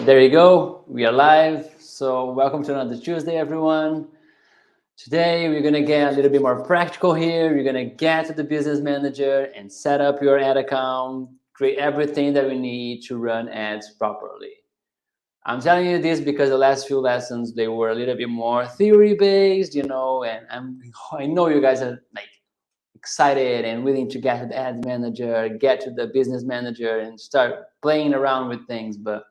There you go. We are live. So welcome to another Tuesday, everyone. Today, we're going to get a little bit more practical here. We're going to get to the business manager and set up your ad account, create everything that we need to run ads properly. I'm telling you this because the last few lessons, they were a little bit more theory-based, and I know you guys are like excited and willing to get to the ads manager, get to the business manager and start playing around with things, but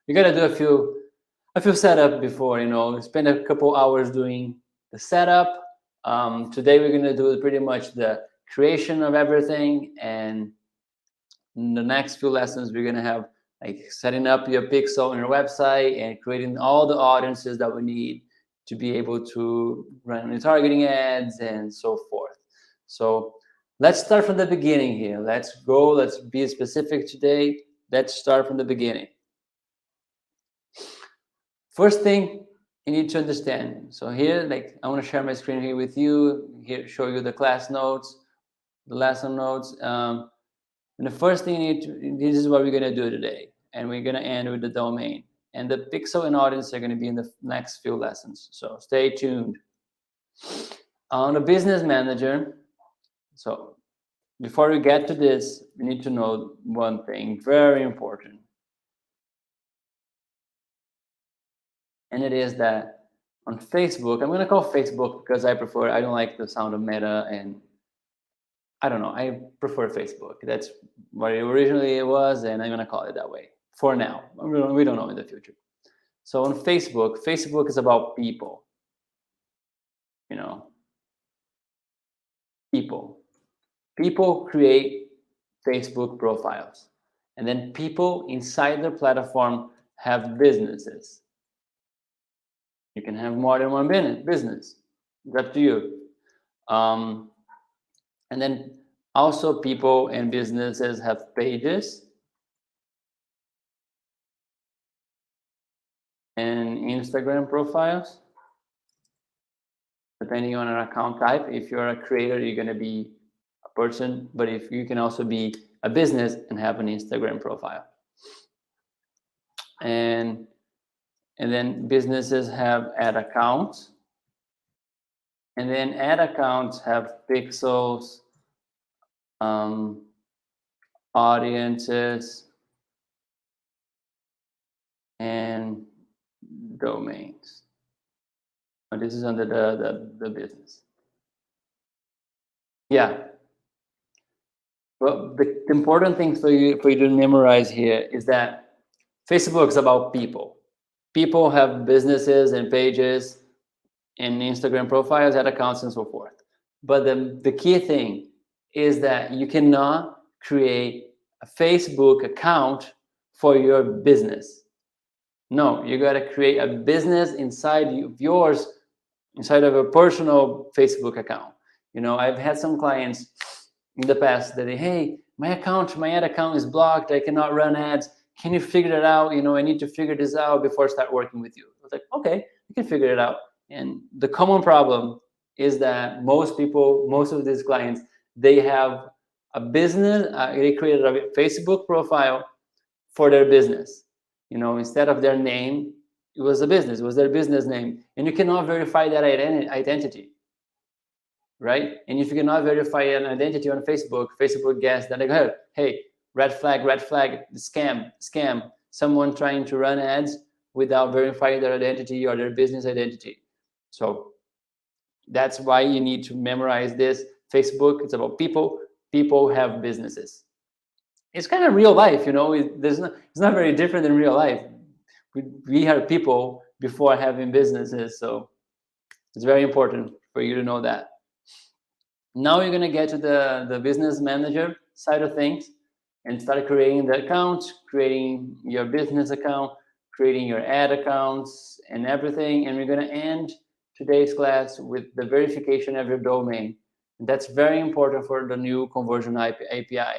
you got to do a few setup before, spend a couple hours doing the setup. Today we're going to do pretty much the creation of everything, and in the next few lessons we're going to have like setting up your pixel on your website and creating all the audiences that we need to be able to run retargeting ads and so forth. So let's start from the beginning here. Let's be specific today. Let's start from the beginning. First thing you need to understand. So here, like I want to share my screen here with you, here show you the class notes, the lesson notes. And the first thing this is what we're going to do today. And we're going to end with the domain. And the pixel and audience are going to be in the next few lessons. So stay tuned. On the business manager, so before we get to this, we need to know one thing, very important. And it is that on Facebook, I'm going to call Facebook because I don't like the sound of Meta, and I don't know, I prefer Facebook. That's what it originally was, and I'm going to call it that way for now. We don't know in the future. So on Facebook is about people. People create Facebook profiles, and then people inside the platform have businesses. You can have more than one business. It's up to you. And then also people and businesses have pages and Instagram profiles, depending on an account type. If you're a creator, you're going to be a person, but if you can also be a business and have an Instagram profile. And then businesses have ad accounts. And then ad accounts have pixels, audiences, and domains. And this is under the business. Yeah. Well, the important thing for you to memorize here is that Facebook is about people. People have businesses and pages and Instagram profiles, ad accounts, and so forth. But the key thing is that you cannot create a Facebook account for your business. No, you got to create a business inside of yours, inside of a personal Facebook account. I've had some clients in the past that hey, my ad account is blocked. I cannot run ads. Can you figure it out? I need to figure this out before I start working with you. I was like, okay, you can figure it out. And the common problem is that most of these clients, they have a business, they created a Facebook profile for their business. Instead of their name, it was a business, it was their business name. And you cannot verify that identity, right? And if you cannot verify an identity on Facebook gets that, like, hey, red flag, scam, someone trying to run ads without verifying their identity or their business identity. So that's why you need to memorize this. Facebook, it's about people. People have businesses. It's kind of real life, it's not very different than real life. We are people before having businesses, so it's very important for you to know that. Now you're going to get to the business manager side of things and start creating the accounts, creating your business account, creating your ad accounts and everything. And we're going to end today's class with the verification of your domain. And that's very important for the new conversion API,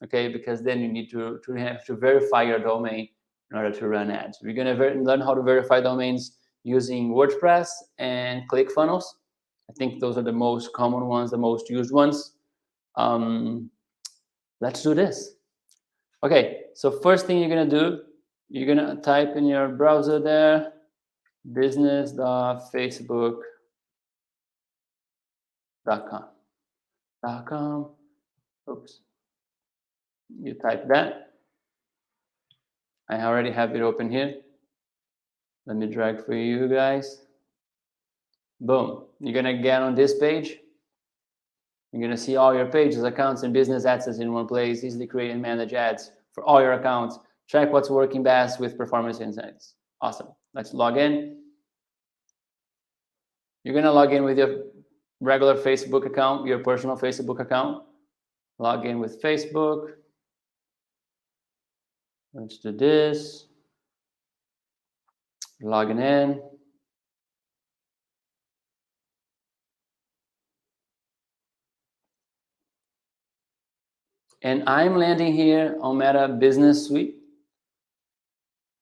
okay? Because then you need to have to verify your domain in order to run ads. We're going to learn how to verify domains using WordPress and Clickfunnels. I think those are the most common ones, the most used ones. Let's do this. Okay, so first thing you're going to do You're gonna type in your browser there, business.facebook.com. Oops. You type that. I already have it open here. Let me drag for you guys. Boom. You're gonna get on this page. You're gonna see all your pages, accounts, and business assets in one place. Easily create and manage ads for all your accounts. Track what's working best with performance insights. Awesome. Let's log in. You're gonna log in with your regular Facebook account, your personal Facebook account. Log in with Facebook. Let's do this. Logging in. And I'm landing here on Meta Business Suite.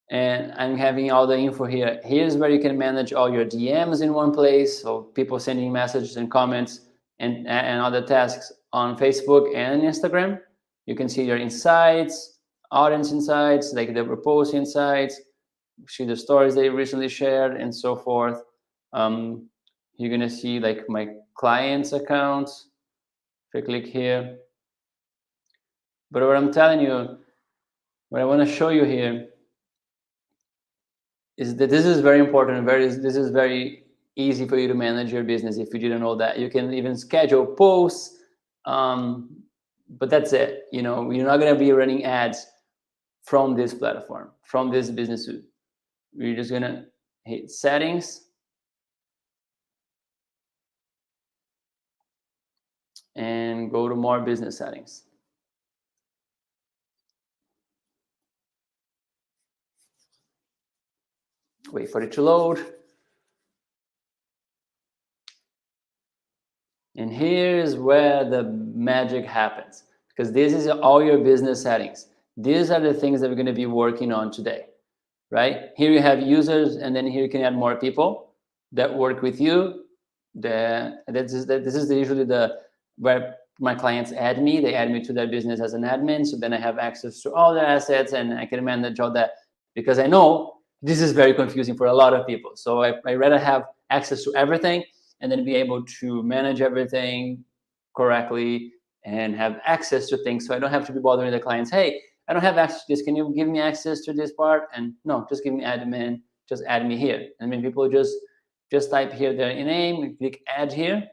And I'm having all the info here. Here's where you can manage all your DMs in one place. So people sending messages and comments and other tasks on Facebook and Instagram. You can see your insights, audience insights, like the repost insights, see the stories they recently shared and so forth. You're gonna see like my clients' accounts. If I click here. But what I'm telling you, what I wanna show you here is that this is very important. This is very easy for you to manage your business if you didn't know that. You can even schedule posts, but that's it. You know, you're not gonna be running ads from this platform, from this business suite. We're just gonna hit settings and go to more business settings. Wait for it to load. And here's where the magic happens, because this is all your business settings. These are the things that we're going to be working on today, right? Here you have users, and then here you can add more people that work with you. This is usually where my clients add me. They add me to their business as an admin, so then I have access to all their assets and I can manage all that, because I know this is very confusing for a lot of people. So I rather have access to everything and then be able to manage everything correctly and have access to things, so I don't have to be bothering the clients. Hey, I don't have access to this. Can you give me access to this part? And no, just give me admin. Just add me here. I mean, people just type here their name, click add here,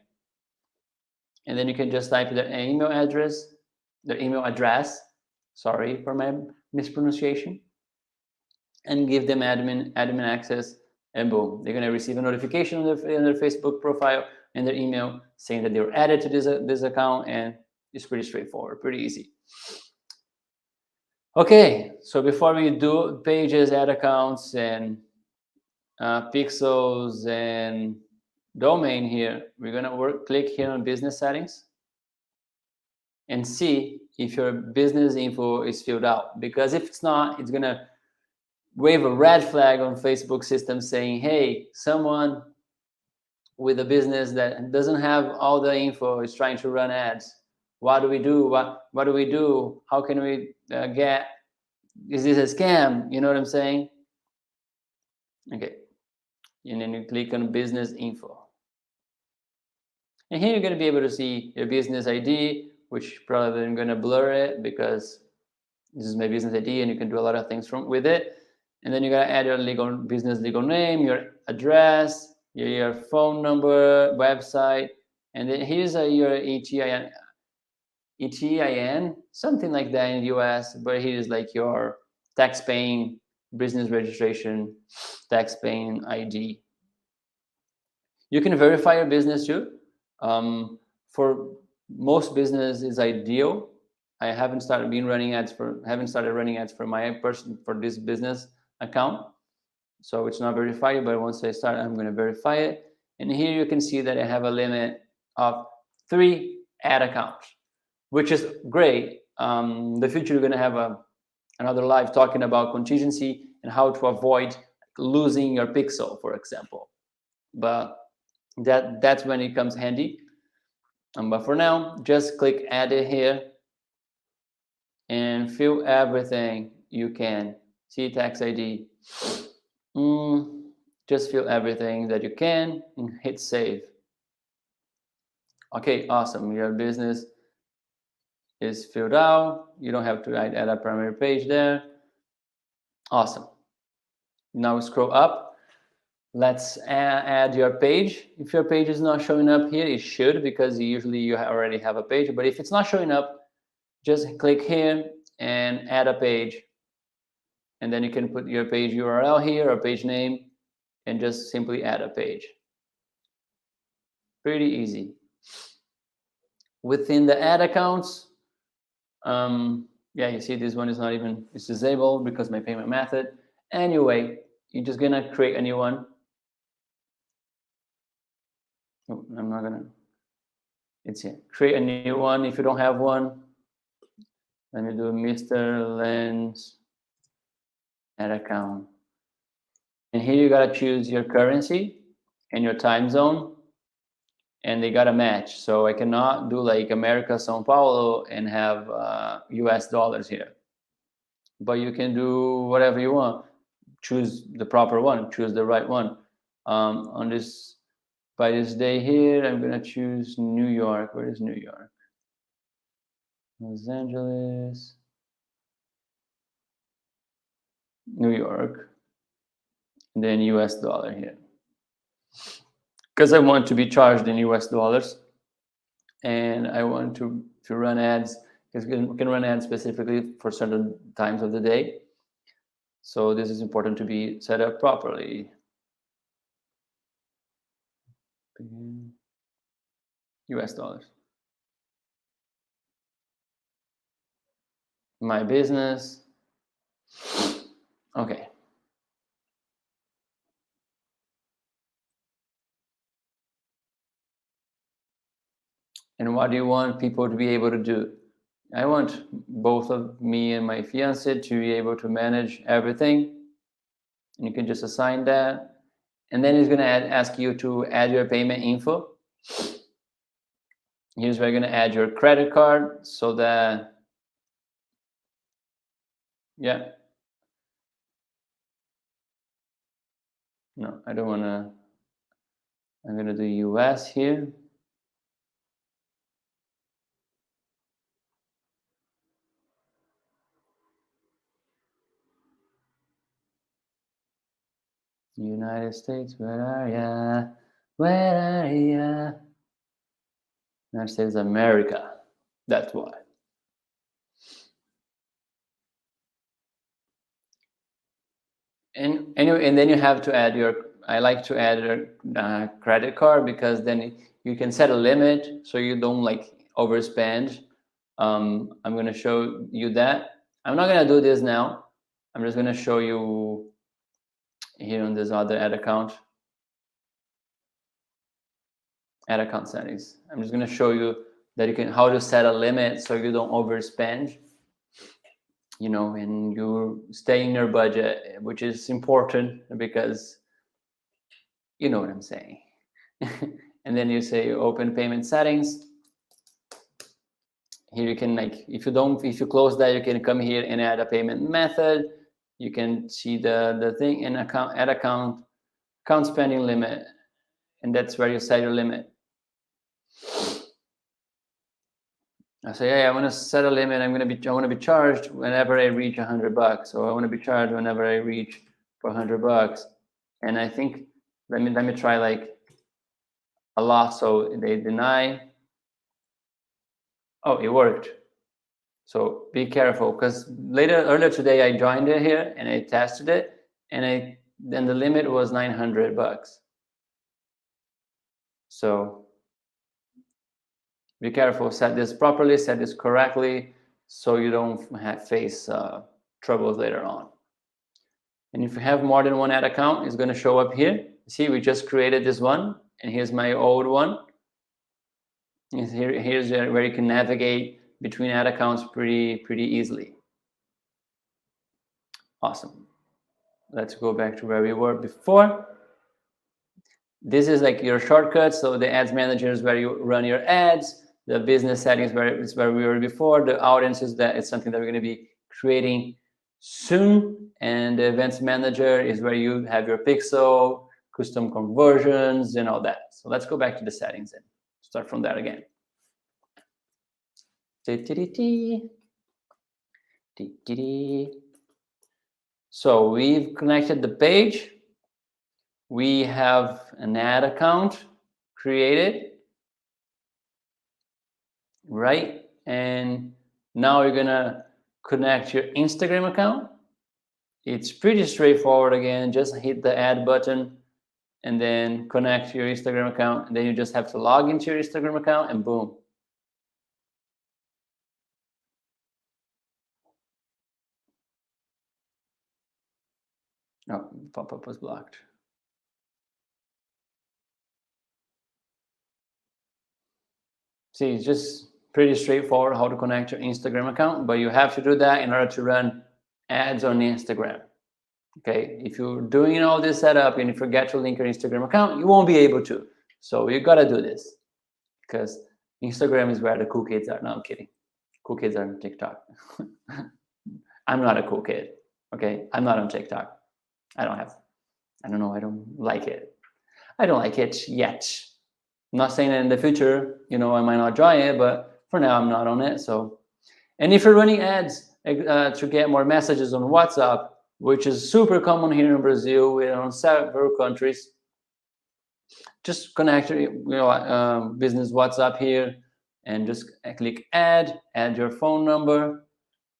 and then you can just type their email address, Sorry for my mispronunciation, and give them admin access, and boom, they're gonna receive a notification on their Facebook profile and their email saying that they were added to this account, and it's pretty straightforward, pretty easy. Okay, so before we do pages, ad accounts, and pixels and domain here, we're gonna click here on business settings and see if your business info is filled out. Because if it's not, it's gonna wave a red flag on Facebook system saying, hey, someone with a business that doesn't have all the info is trying to run ads. What do we do? What do we do? How can we get? Is this a scam? You know what I'm saying? Okay, and then you click on business info. And here you're going to be able to see your business ID, which probably I'm going to blur it because this is my business ID and you can do a lot of things with it. And then you got to add your business legal name, your address, your phone number, website, and then here's your ETIN, something like that in the US, but here is like your tax-paying business registration, tax-paying ID. You can verify your business too. For most business is ideal. I haven't started running ads for my person for this business account, so it's not verified. But once I start, I'm going to verify it. And here you can see that I have a limit of 3 ad accounts, which is great. The future, you're going to have another live talking about contingency and how to avoid losing your pixel, for example. But that's when it comes handy. But for now, just click add it here and fill everything you can See tax ID. Just fill everything that you can and hit save. Okay, awesome. Your business is filled out. You don't have to add a primary page there. Awesome. Now scroll up. Let's add your page. If your page is not showing up here, it should, because usually you already have a page. But if it's not showing up, just click here and add a page. And then you can put your page URL here or page name and just simply add a page. Pretty easy. Within the ad accounts, yeah, you see this one is not even, it's disabled because my payment method. Anyway, you're just gonna create a new one. Oh, I'm not gonna, it's here. Create a new one if you don't have one. Let me do Mr. Lens ad account. And here you gotta choose your currency and your time zone, and they gotta match. So I cannot do like America, Sao Paulo, and have US dollars here. But you can do whatever you want. Choose the proper one, choose the right one. On this, by this day here, I'm gonna choose New York. Where is New York? Los Angeles, New York, and then US dollar here. Because I want to be charged in US dollars, and I want to run ads, because we can run ads specifically for certain times of the day. So this is important to be set up properly. US dollars. My business. Okay. And what do you want people to be able to do? I want both of me and my fiance to be able to manage everything. And you can just assign that. And then it's going to ask you to add your payment info. Here's where you're going to add your credit card, so that, yeah. No, I don't want to. I'm going to do US here. United States, where are ya? Where are ya? United States of America. That's why. And anyway, and then you have to add your, I like to add a credit card, because then you can set a limit so you don't like overspend. I'm going to show you that. I'm not going to do this now. I'm just going to show you here on this other ad account settings. I'm just going to show you that you can, how to set a limit so you don't overspend, you know, and you stay in your budget, which is important, because you know what I'm saying. And then you say open payment settings. Here you can, like, if you close that, you can come here and add a payment method. You can see the thing in add account spending limit, and that's where you set your limit. I say, hey, I want to set a limit. I want to be charged whenever I reach $100, so I want to be charged whenever I reach $400. And I think let me try like a lot. So they deny. Oh, it worked. So be careful, because earlier today I joined it here and I tested it, and then the limit was $900. So be careful, set this properly, set this correctly, so you don't face troubles later on. And if you have more than one ad account, it's going to show up here. See, we just created this one, and here's my old one. Here's where you can navigate between ad accounts pretty easily. Awesome. Let's go back to where we were before. This is like your shortcut. So the ads manager is where you run your ads. The business settings is where we were before. The audience is something that we're going to be creating soon. And the events manager is where you have your pixel, custom conversions, and all that. So let's go back to the settings and start from that again. So we've connected the page. We have an ad account created, right? And now you're gonna connect your Instagram account. It's pretty straightforward again. Just hit the add button and then connect your Instagram account. And then you just have to log into your Instagram account and boom. Oh, pop-up was blocked. See, it's just pretty straightforward how to connect your Instagram account, but you have to do that in order to run ads on Instagram. Okay, if you're doing all this setup and you forget to link your Instagram account, you won't be able to. So you gotta do this because Instagram is where the cool kids are. No, I'm kidding. Cool kids are on TikTok. I'm not a cool kid. Okay, I'm not on TikTok. I don't know. I don't like it. I don't like it yet. I'm not saying that in the future, I might not join it, but for now I'm not on it. So, and if you're running ads to get more messages on WhatsApp, which is super common here in Brazil, we're in several countries, just connect your business WhatsApp here and just click add your phone number,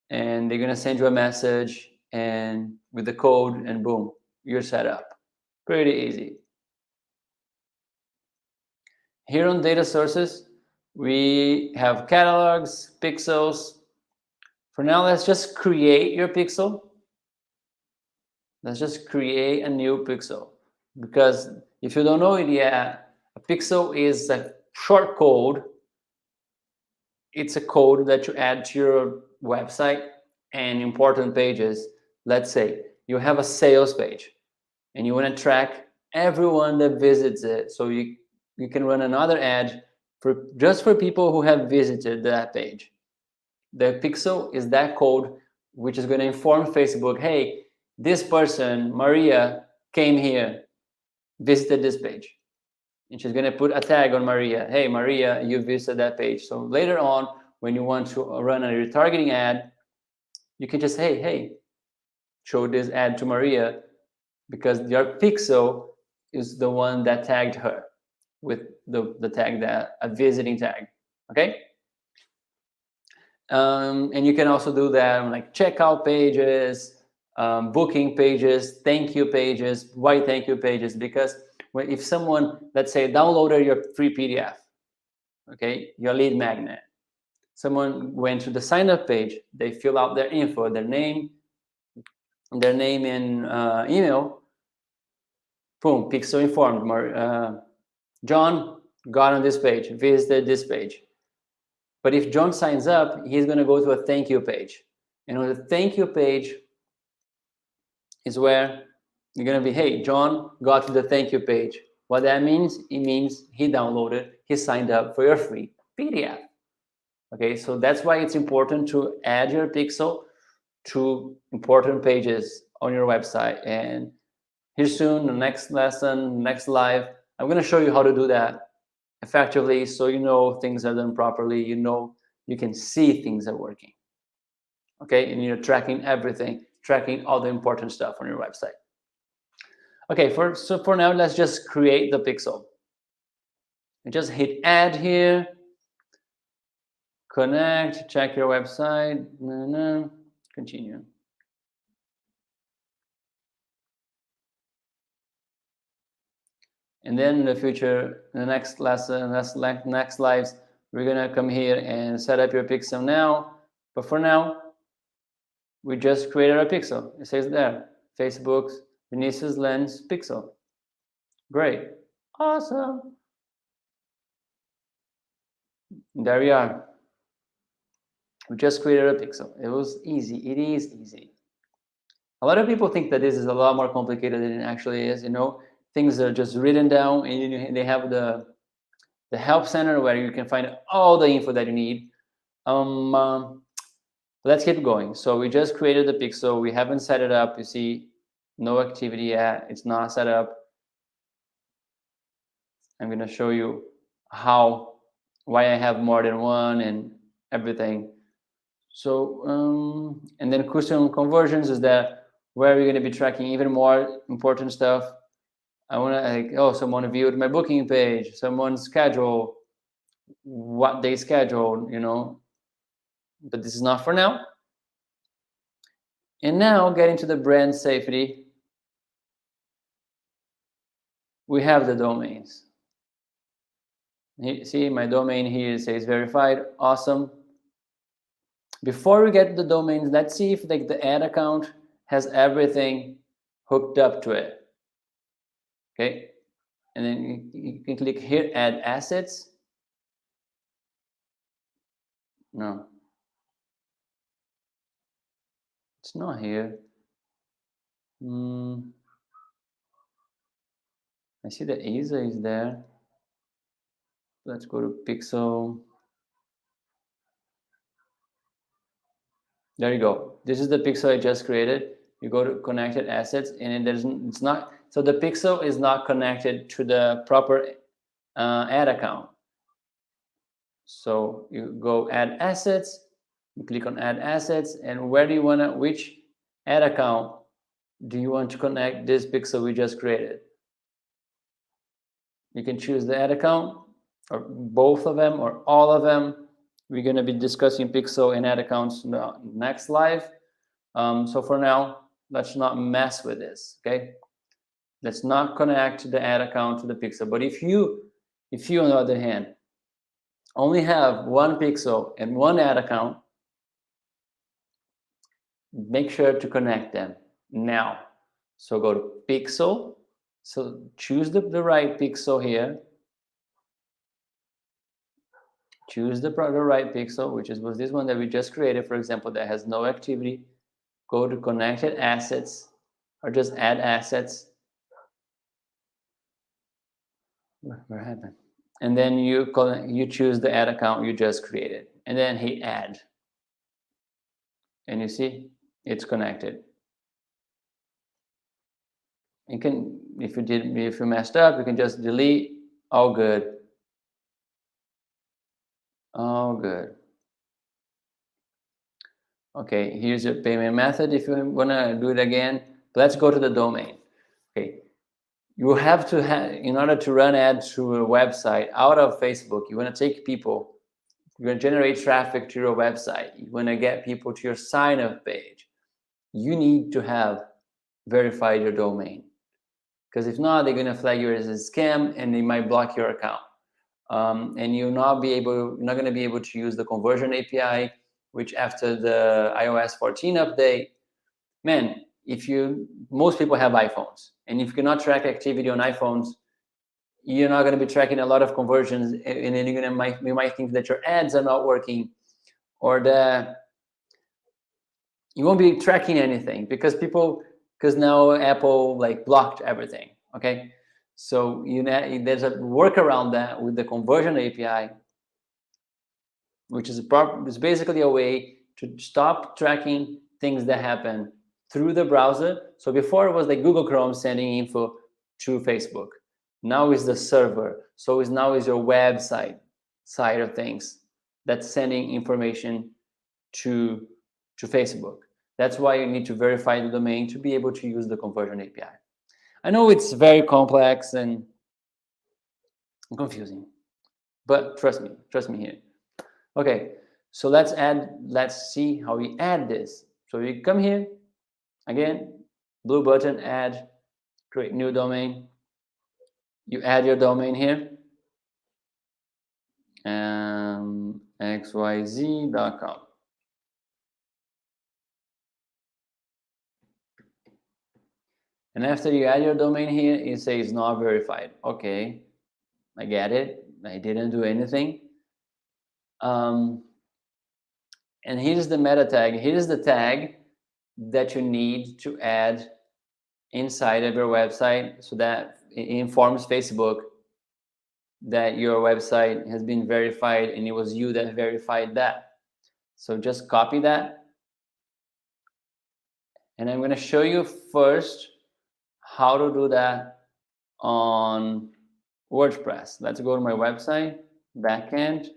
and they're gonna send you a message and with the code, and boom, you're set up. Pretty easy. Here on data sources, we have catalogs, pixels. For now, let's just create your pixel. Let's just create a new pixel, because if you don't know it yet, a pixel is a short code. It's a code that you add to your website and important pages. Let's say you have a sales page and you want to track everyone that visits it. So you can run another ad just for people who have visited that page. The pixel is that code which is going to inform Facebook, hey, this person, Maria, came here, visited this page. And she's going to put a tag on Maria. Hey, Maria, you visited that page. So later on, when you want to run a retargeting ad, you can just say, hey, show this ad to Maria, because your pixel is the one that tagged her with the tag, that a visiting tag. Okay? And you can also do that on like checkout pages, booking pages, thank you pages. Why thank you pages? Because if someone, let's say, downloaded your free PDF, okay, your lead magnet, someone went to the sign up page, they fill out their info, their name and email, boom, pixel informed. John got on this page, visited this page. But if John signs up, he's going to go to a thank you page. And on the thank you page is where you're going to be, hey, John got to the thank you page. What that means? It means he downloaded, he signed up for your free PDF. Okay, so that's why it's important to add your pixel to important pages on your website. And here soon, the next lesson, next live, I'm going to show you how to do that effectively, so you know things are done properly, you can see things are working. Okay, and you're tracking everything, tracking all the important stuff on your website. Okay, so for now, let's just create the pixel. And just hit add here, connect, check your website, continue. And then in the future, the next lesson, next lives, we're gonna come here and set up your pixel now. But for now, we just created a pixel. It says there, Facebook's Vinicius Lens pixel. Great, awesome. There we are. We just created a pixel. It was easy. It is easy. A lot of people think that this is a lot more complicated than it actually is. Things are just written down, and they have the help center where you can find all the info that you need. Let's keep going. So we just created the pixel. We haven't set it up. You see, no activity yet. It's not set up. I'm going to show you why I have more than one and everything. So, and then custom conversions is that where we're going to be tracking even more important stuff. I want to like, oh, someone viewed my booking page, someone scheduled, what they scheduled, but this is not for now. And now getting to the brand safety, we have the domains. See, my domain here says verified. Awesome. Before we get to the domains, let's see if like the ad account has everything hooked up to it. Okay. And then you can click here, add assets. No. It's not here. I see the ISA is there. Let's go to Pixel. There you go. This is the pixel I just created. You go to connected assets, and it's not. So the pixel is not connected to the proper ad account. So you go add assets. You click on add assets, and where do you want to? Which ad account do you want to connect this pixel we just created? You can choose the ad account, or both of them, or all of them. We're going to be discussing pixel and ad accounts in the next live. So for now, let's not mess with this, okay? Let's not connect the ad account to the pixel. But if you on the other hand, only have one pixel and one ad account, make sure to connect them now. So go to pixel. So choose the right pixel here. Choose the right pixel, which was this one that we just created, for example, that has no activity. Go to connected assets, or just add assets. Where happened? And then you choose the ad account you just created, and then hit add. And you see, it's connected. You can, if you messed up, you can just delete. All good. All good. Okay, here's your payment method if you want to do it again. Let's go to the domain. Okay, you have to have, in order to run ads through a website out of Facebook, you want to take people, you're going to generate traffic to your website, you want to get people to your sign-up page, you need to have verified your domain. Because if not, they're going to flag you as a scam and they might block your account. And you're not going to be able to use the conversion API, which after the iOS 14 update, man, most people have iPhones, and if you cannot track activity on iPhones, you're not going to be tracking a lot of conversions, and then you might think that your ads are not working, or that you won't be tracking anything because now Apple like blocked everything. Okay, so there's a workaround that with the conversion API, which is basically a way to stop tracking things that happen through the browser. So before it was like Google Chrome sending info to Facebook. Now is the server. So now is your website side of things that's sending information to Facebook. That's why you need to verify the domain to be able to use the conversion API. I know it's very complex and confusing, but trust me here. Okay, so let's see how we add this. So we come here, again, blue button, add, create new domain. You add your domain here, xyz.com. And after you add your domain here, it says not verified. Okay, I get it. I didn't do anything. And here's the meta tag. Here's the tag that you need to add inside of your website so that it informs Facebook that your website has been verified and it was you that verified that. So just copy that And I'm going to show you first how to do that on WordPress. Let's go to my website, backend.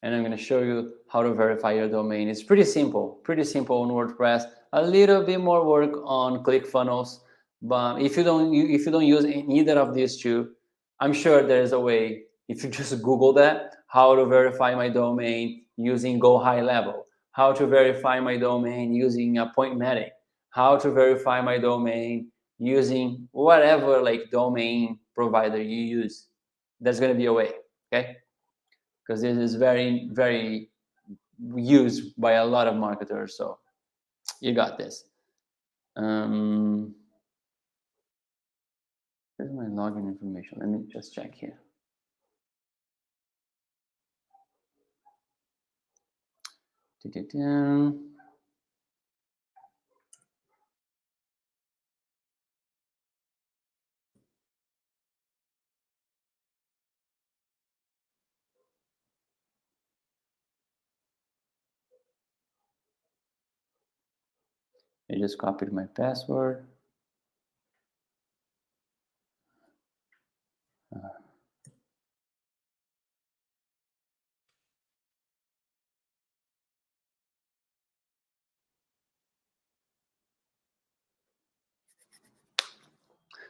And I'm going to show you how to verify your domain. It's pretty simple on WordPress. A little bit more work on Clickfunnels, but if you don't use either of these two, I'm sure there's a way. If you just Google that, how to verify my domain using Go High Level, how to verify my domain using Appointmatic, how to verify my domain using whatever like domain provider you use. There's going to be a way, okay? Because this is very, very used by a lot of marketers. So you got this. Here's my login information. Let me just check here. I just copied my password.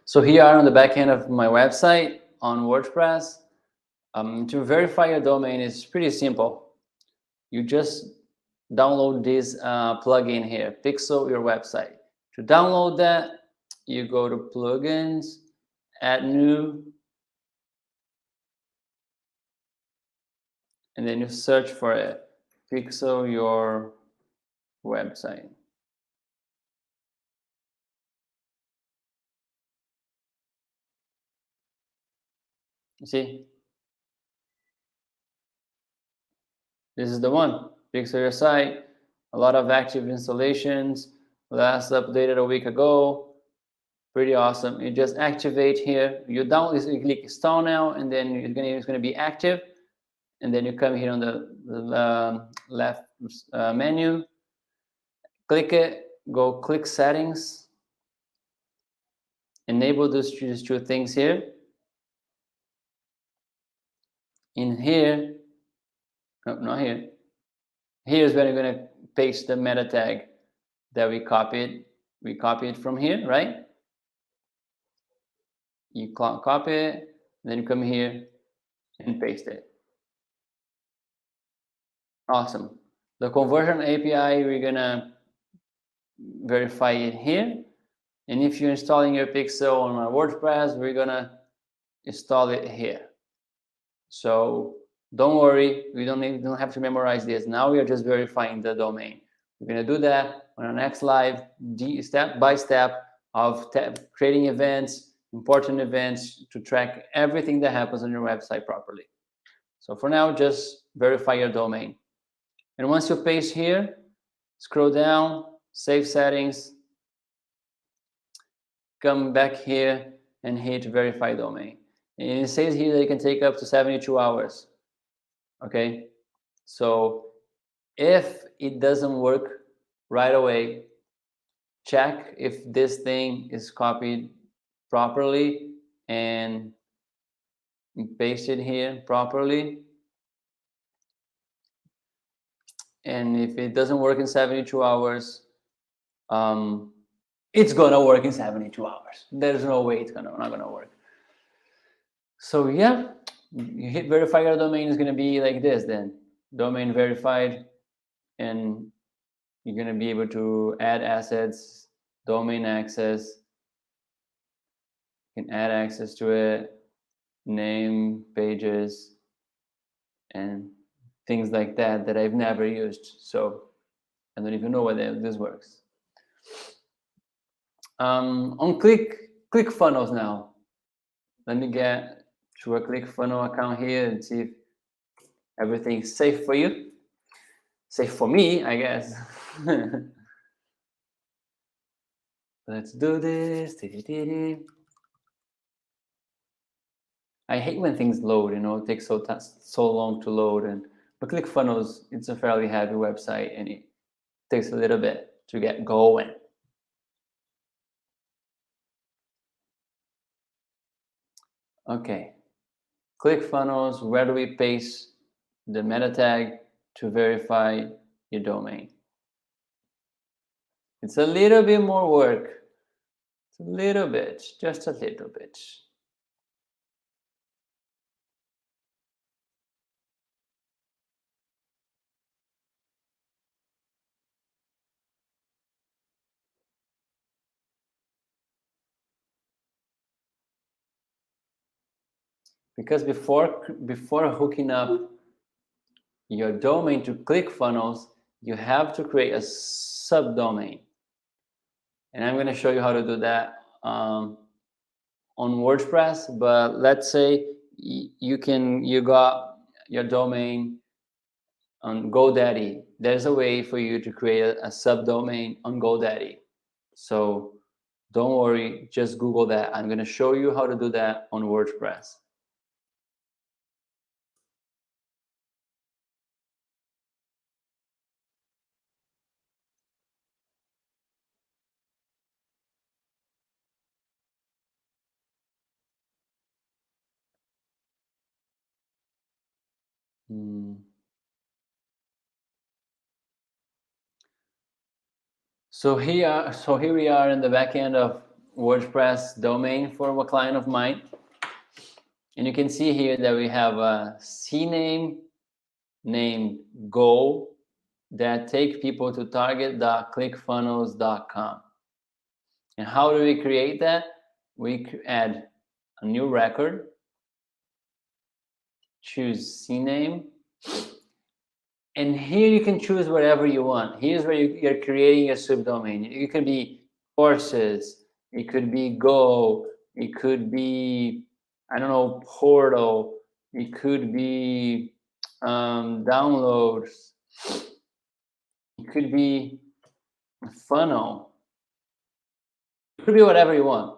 So here on the back end of my website on WordPress, to verify your domain is pretty simple. You just download this plugin here, Pixel Your Website. To download that, you go to Plugins, Add New, and then you search for it, Pixel Your Website. You see? This is the one, Pixel Your Site. A lot of active installations, last updated a week ago. Pretty awesome. You just activate here. You click install now, and then it's gonna be active. And then you come here on the left menu, click it, go click settings, enable these two things here. In here, no, not here. Here's where you're gonna paste the meta tag that we copied. We copy it from here, right? You copy it, then you come here and paste it. Awesome. The conversion API, we're gonna verify it here. And if you're installing your pixel on my WordPress, we're gonna install it here. So don't worry, we don't have to memorize this. Now we are just verifying the domain. We're gonna do that on our next live, step by step of creating events, important events to track everything that happens on your website properly. So for now, just verify your domain. And once you paste here, scroll down, save settings, come back here and hit verify domain. And it says here that it can take up to 72 hours. Okay, so if it doesn't work right away, check if this thing is copied properly and pasted here properly. And if it doesn't work in 72 hours, it's gonna work in 72 hours. There's no way it's not gonna work. So yeah, you hit verify your domain is gonna be like this then. Domain verified, and you're gonna be able to add assets, domain access. You can add access to it, name, pages, and things like that I've never used. So I don't even know whether this works. On Clickfunnels now. Let me get to a Clickfunnels account here and see if everything's safe for you. Safe for me, I guess. Let's do this. I hate when things load, it takes so long to load. But ClickFunnels, it's a fairly heavy website and it takes a little bit to get going. Okay, ClickFunnels, where do we paste the meta tag to verify your domain? It's a little bit more work. It's a little bit, just a little bit. Because before hooking up your domain to ClickFunnels, you have to create a subdomain. And I'm going to show you how to do that on WordPress. But let's say you got your domain on GoDaddy. There's a way for you to create a subdomain on GoDaddy. So don't worry, just Google that. I'm going to show you how to do that on WordPress. So here we are in the back end of WordPress domain for a client of mine. And you can see here that we have a CNAME named Go that take people to target.clickfunnels.com. And how do we create that? We add a new record, choose CNAME, and here you can choose whatever you want. Here's where you're creating a subdomain. It could be courses, it could be Go, it could be, I don't know, portal, it could be downloads, it could be a funnel, it could be whatever you want.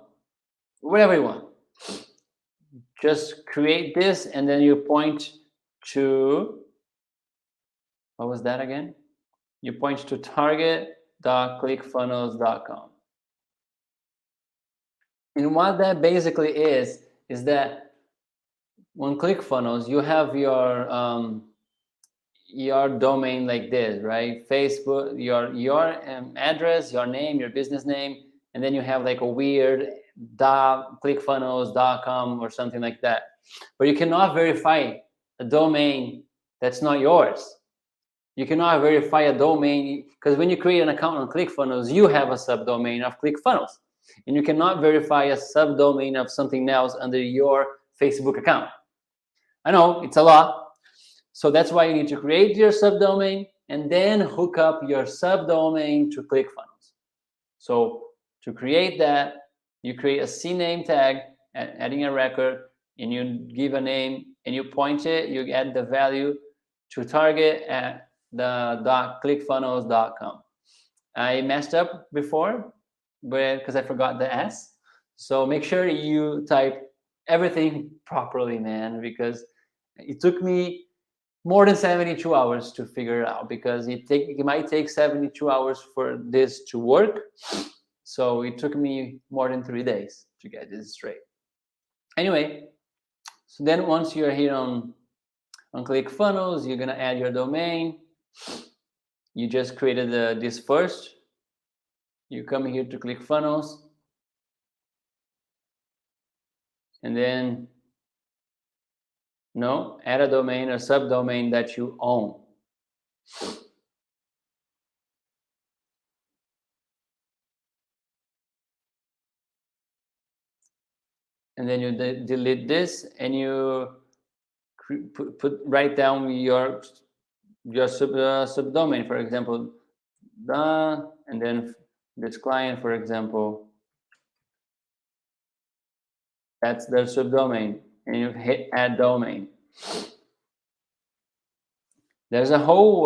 Whatever you want. Just create this and then you point to, what was that again? You point to target.clickfunnels.com. And what that basically is that on ClickFunnels, you have your domain like this, right? Facebook, your address, your name, your business name, and then you have like a weird .clickfunnels.com or something like that. But you cannot verify a domain that's not yours. You cannot verify a domain because when you create an account on ClickFunnels, you have a subdomain of ClickFunnels. And you cannot verify a subdomain of something else under your Facebook account. I know, it's a lot. So that's why you need to create your subdomain and then hook up your subdomain to ClickFunnels. So to create that, you create a CNAME tag, adding a record, and you give a name and you point it, you add the value to target at the .clickfunnels.com. I messed up before because I forgot the S. So make sure you type everything properly, man, because it took me more than 72 hours to figure it out because it might take 72 hours for this to work. So it took me more than 3 days to get this straight. Anyway, so then once you're here on ClickFunnels, you're gonna add your domain. You just created this first. You come here to ClickFunnels, and then add a domain or subdomain that you own. And then you delete this and you write down your subdomain, for example, and then this client, for example, that's their subdomain, and you hit add domain. There's a whole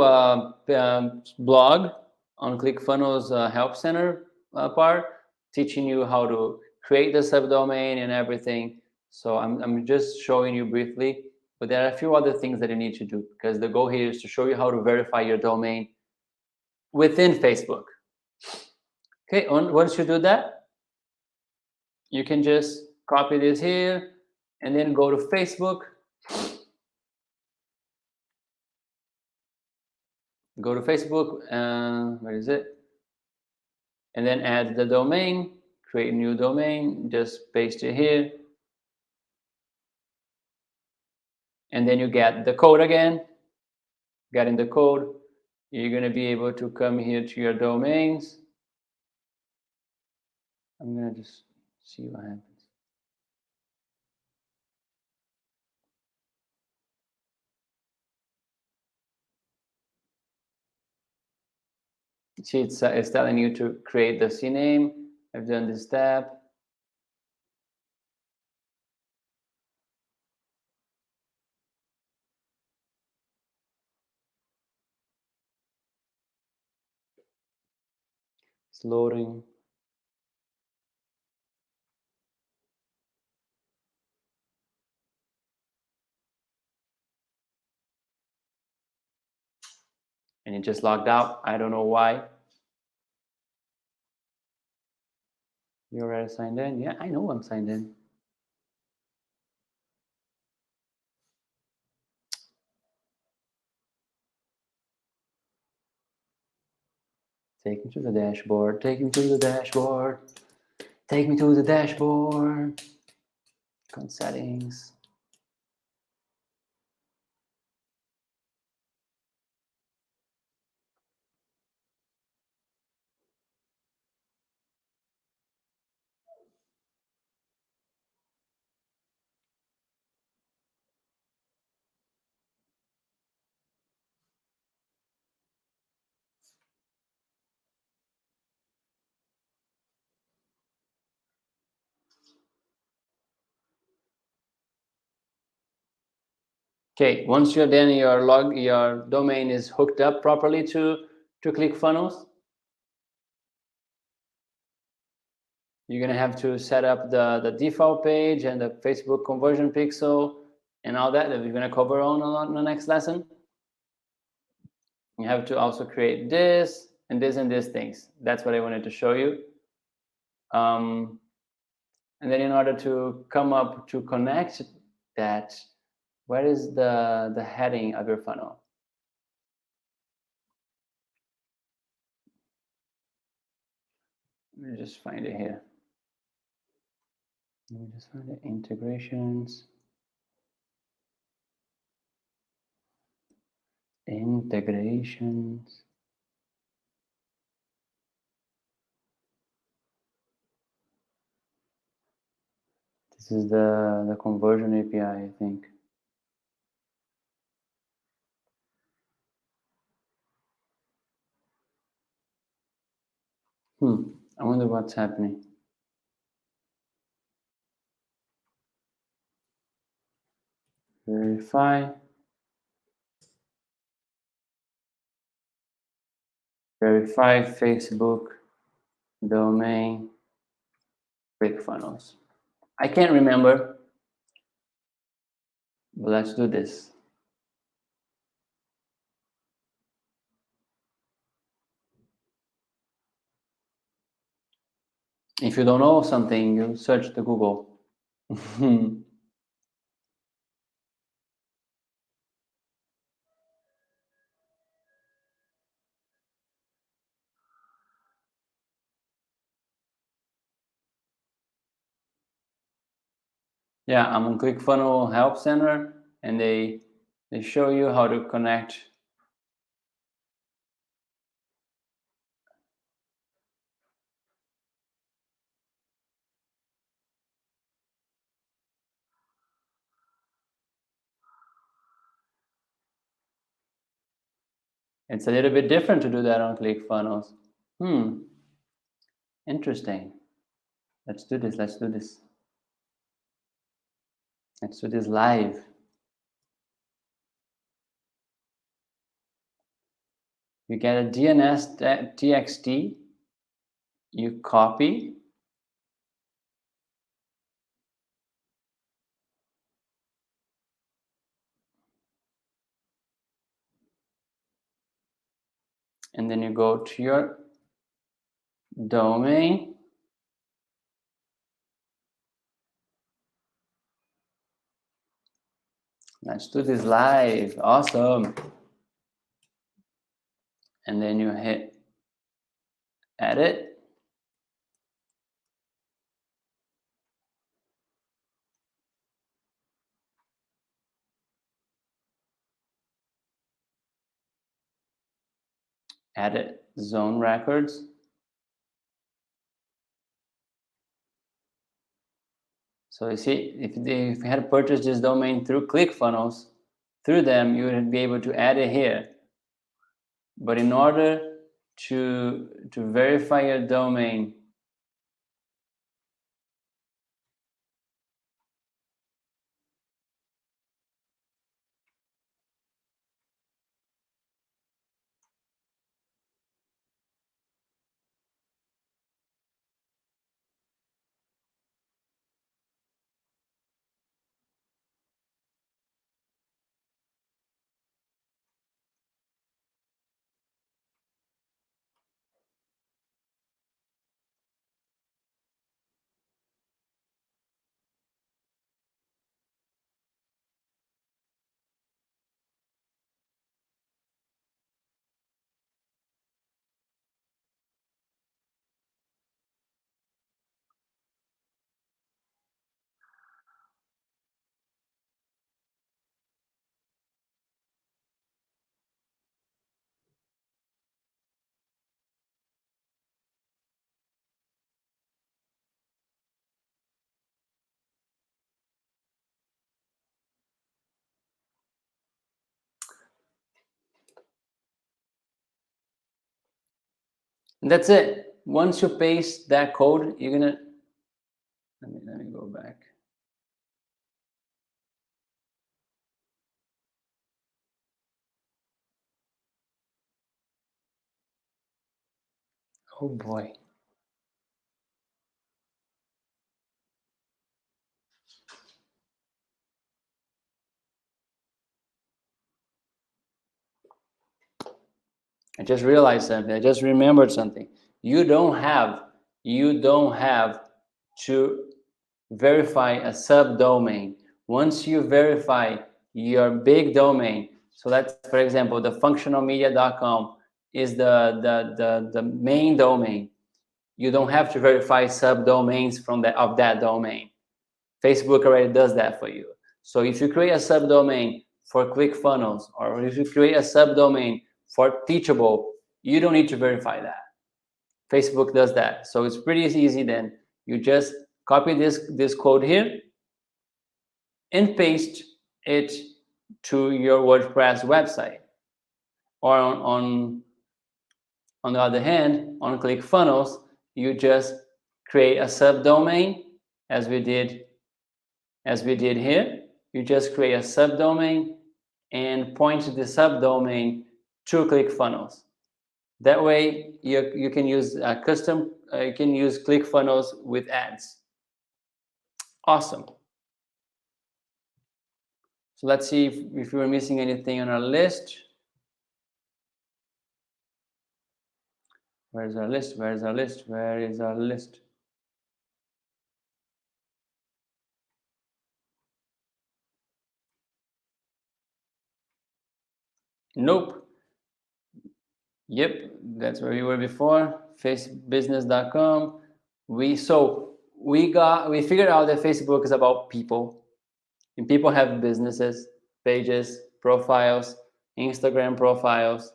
blog on ClickFunnels Help Center part teaching you how to create the subdomain and everything. So I'm just showing you briefly, but there are a few other things that you need to do, because the goal here is to show you how to verify your domain within Facebook. Okay, once you do that, you can just copy this here and then go to Facebook. Go to Facebook, where is it? And then add the domain, create a new domain, just paste it here. And then you get the code again. Getting the code, you're going to be able to come here to your domains. I'm going to just see what happens. See, it's telling you to create the CNAME. I've done this step. It's loading. And it just logged out. I don't know why. You already signed in? Yeah, I know I'm signed in. Take me to the dashboard. Take me to the dashboard. Take me to the dashboard. Account settings. Okay, once you're done, your domain is hooked up properly to ClickFunnels. You're gonna have to set up the default page and the Facebook conversion pixel and all that we're gonna cover on the next lesson. You have to also create this and this and this things. That's what I wanted to show you. And then in order to come up to connect that, where is the heading of your funnel? Let me just find it here. Let me just find the integrations. Integrations. This is the conversion API, I think. I wonder what's happening. Verify. Verify Facebook domain ClickFunnels. I can't remember, but let's do this. If you don't know something, you search the Google. Yeah, I'm on ClickFunnels Help Center, and they show you how to connect. It's a little bit different to do that on ClickFunnels. Interesting. Let's do this. Let's do this. Let's do this live. You get a DNS TXT. You copy. and then you go to your domain. Let's do this live. Awesome. And then you hit edit. Edit zone records. So you see, if you had purchased this domain through Clickfunnels, through them, you would be able to add it here. But in order to verify your domain, and that's it. Once you paste that code, you're gonna, let me go back. Oh boy. I just realized something. I just remembered something. You don't have to verify a subdomain. Once you verify your big domain, so that's, for example, the functionalmedia.com is the main domain. You don't have to verify subdomains of that domain. Facebook already does that for you. So if you create a subdomain for ClickFunnels, or if you create a subdomain for Teachable, you don't need to verify that. Facebook does that. So it's pretty easy then. You just copy this code here and paste it to your WordPress website. Or on the other hand, on ClickFunnels, you just create a subdomain as we did here. You just create a subdomain and point the subdomain to ClickFunnels. That way, you can use custom. You can use ClickFunnels with ads. Awesome. So let's see if we're missing anything on our list. Where's our list? Where's our list? Where is our list? Nope. Yep, that's where we were before. Facebusiness.com. We figured out that Facebook is about people, and people have businesses, pages, profiles, Instagram profiles,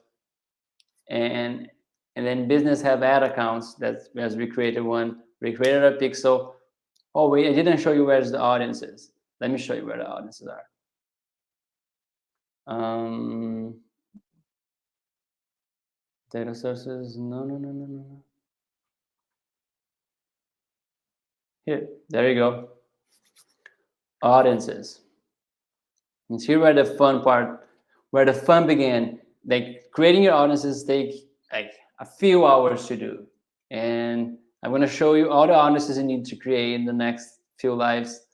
and then business have ad accounts. That's as we created one. We created a pixel. Oh wait, I didn't show you where the audience is. Let me show you where the audiences are. Data sources. No. Here, there you go. Audiences. And here where the fun part, where the fun began. Like creating your audiences take like a few hours to do. And I'm going to show you all the audiences you need to create in the next few lives.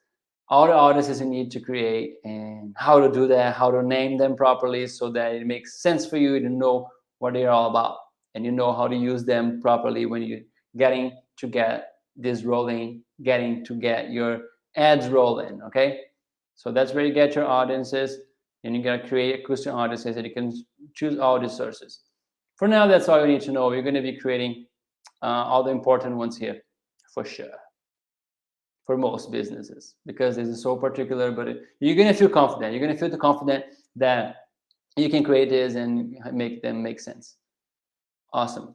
All the audiences you need to create and how to do that, how to name them properly so that it makes sense for you to know what they're all about. and you know how to use them properly when you're getting to get this rolling, getting to get your ads rolling, okay? So that's where you get your audiences, and you gotta create custom audiences, and you can choose all these sources. For now, that's all you need to know. You're gonna be creating all the important ones here, for sure, for most businesses, because this is so particular, but you're gonna feel confident. You're gonna feel confident that you can create this and make them make sense. Awesome.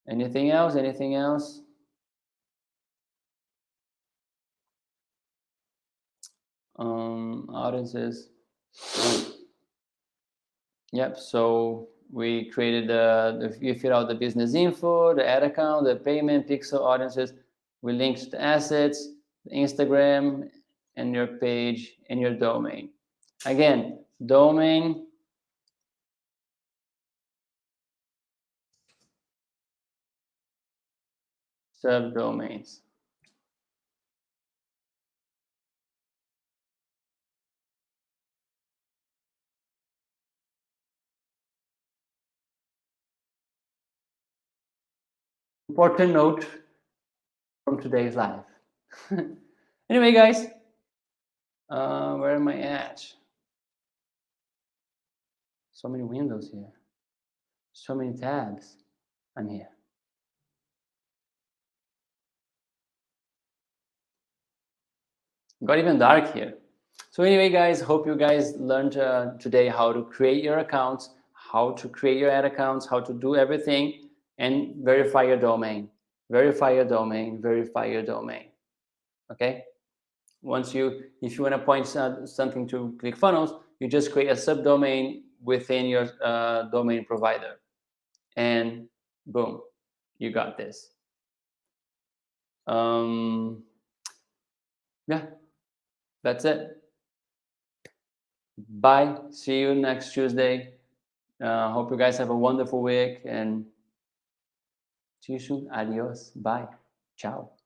Anything else? Anything else? Audiences. Yep. So we created you fill out the business info, the ad account, the payment, pixel audiences. We linked the assets, the Instagram, and your page and your domain. Again, domain. Subdomains. Important note from today's live. Anyway, guys, where am I at? So many windows here. So many tabs. I'm here. Got even dark here. So anyway, guys, hope you guys learned today how to create your accounts, how to create your ad accounts, how to do everything, and verify your domain. Verify your domain. Verify your domain. Okay. If you want to point something to Clickfunnels, you just create a subdomain within your domain provider, and boom, you got this. Yeah, that's it. Bye. See you next Tuesday. Hope you guys have a wonderful week, and see you soon. Adios. Bye. Ciao.